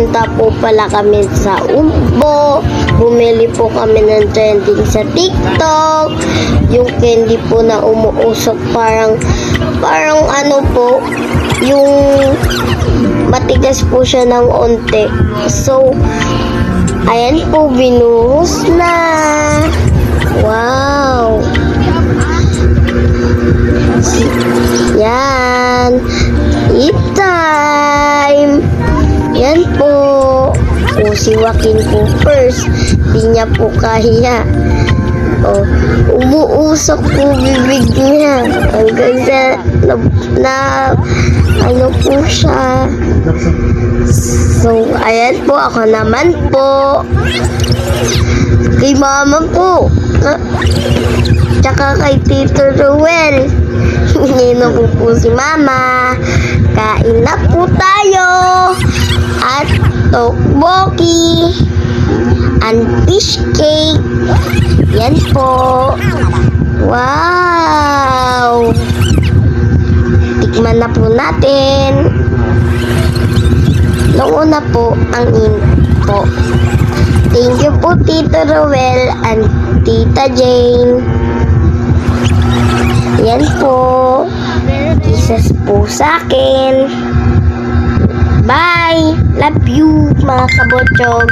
pumunta po pala kami sa Umbo. Bumili po kami ng trending sa TikTok. Yung candy po na umuusok parang ano po, yung matigas po siya ng onte. So, ayan po, binuhos na. Wow! Yan. Eat time. Yan po. O, si Joaquin po first. Di niya po kaya. O, umuusok po bibig niya. Hanggang sa ano po siya. So, ayan po. Ako naman po. Kay mama po. Tsaka kay Tito Ruel. Ngayon na po si mama. Kain na po tayo. At tteokbokki and fish cake. Yan po. Wow! Tikman na po natin. Noong una po, ang po. Thank you po, Tito Ruel and Tita Jane. Yan po. Kisses po sa akin. Bye! Love you, mga kabotsyog.